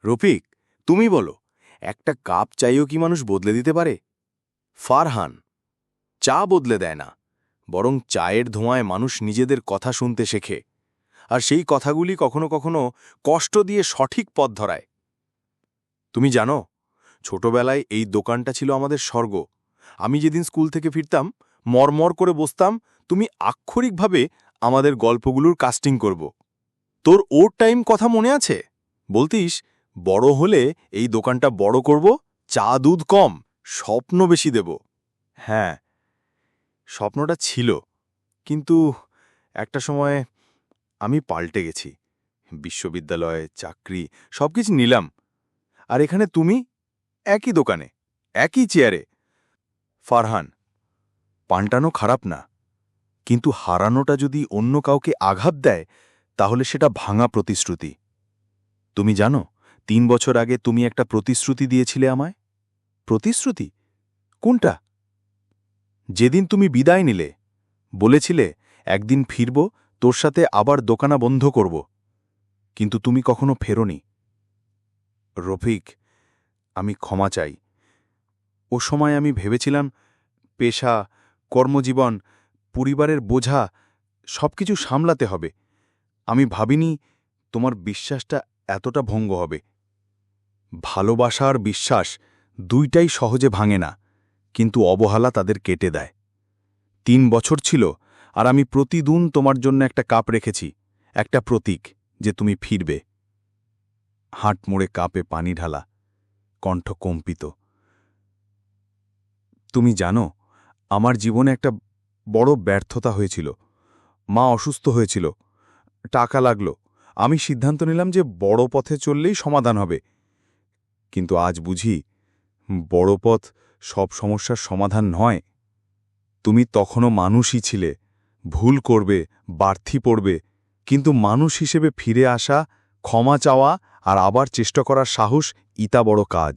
রফিক, তুমি বলো, একটা কাপ চাইও কি মানুষ বদলে দিতে পারে? ফারহান, চা বদলে দেয় না, বরং চায়ের ধোঁয়ায় মানুষ নিজেদের কথা শুনতে শেখে, আর সেই কথাগুলি কখনো কখনো কষ্ট দিয়ে সঠিক পথ ধরায়। তুমি জানো, ছোটবেলায় এই দোকানটা ছিল আমাদের স্বর্গ। আমি যেদিন স্কুল থেকে ফিরতাম, মরমর করে বসতাম, তুমি আক্ষরিকভাবে আমাদের গল্পগুলোর কাস্টিং করব। তোর ওর টাইম কথা মনে আছে? বলতিস, বড় হলে এই দোকানটা বড় করব, চা দুধ কম, স্বপ্ন বেশি দেব। হ্যাঁ, স্বপ্নটা ছিল, কিন্তু একটা সময় আমি পাল্টে গেছি। বিশ্ববিদ্যালয়, চাকরি, সবকিছু নিলাম। আর এখানে তুমি, একই দোকানে, একই চেয়ারে। ফারহান, পাল্টানো খারাপ না, কিন্তু হারানোটা যদি অন্য কাউকে আঘাত দেয়, তাহলে সেটা ভাঙা প্রতিশ্রুতি। তুমি জানো, ৩ বছর আগে তুমি একটা প্রতিশ্রুতি দিয়েছিলে আমায়। প্রতিশ্রুতি? কোনটা? যেদিন তুমি বিদায় নিলে, বলেছিলে একদিন ফিরব, তোর সাথে আবার দোকানা বন্ধ করব, কিন্তু তুমি কখনো ফেরোনি। রফিক, আমি ক্ষমা চাই। ও সময় আমি ভেবেছিলাম পেশা, কর্মজীবন, পরিবারের বোঝা সবকিছু সামলাতে হবে। আমি ভাবিনি তোমার বিশ্বাসটা এতটা ভঙ্গ হবে। ভালোবাসা আর বিশ্বাস দুইটাই সহজে ভাঙে না, কিন্তু অবহেলা তাদের কেটে দেয়। ৩ বছর ছিল, আর আমি প্রতিদিন তোমার জন্য একটা কাপ রেখেছি, একটা প্রতীক যে তুমি ফিরবে। হাট মোড়ে কাপে পানি ঢালা, কণ্ঠ কম্পিত। তুমি জানো, আমার জীবনে একটা বড় ব্যর্থতা হয়েছিল। মা অসুস্থ হয়েছিল, টাকা লাগলো। আমি সিদ্ধান্ত নিলাম যে বড় পথে চললেই সমাধান হবে। কিন্তু আজ বুঝি, বড় পথ সব সমস্যার সমাধান নয়। তুমি তখনও মানুষই ছিলে, ভুল করবে, বাড়তি পড়বে, কিন্তু মানুষ হিসেবে ফিরে আসা, ক্ষমা চাওয়া আর আবার চেষ্টা করার সাহস, ইতা বড় কাজ।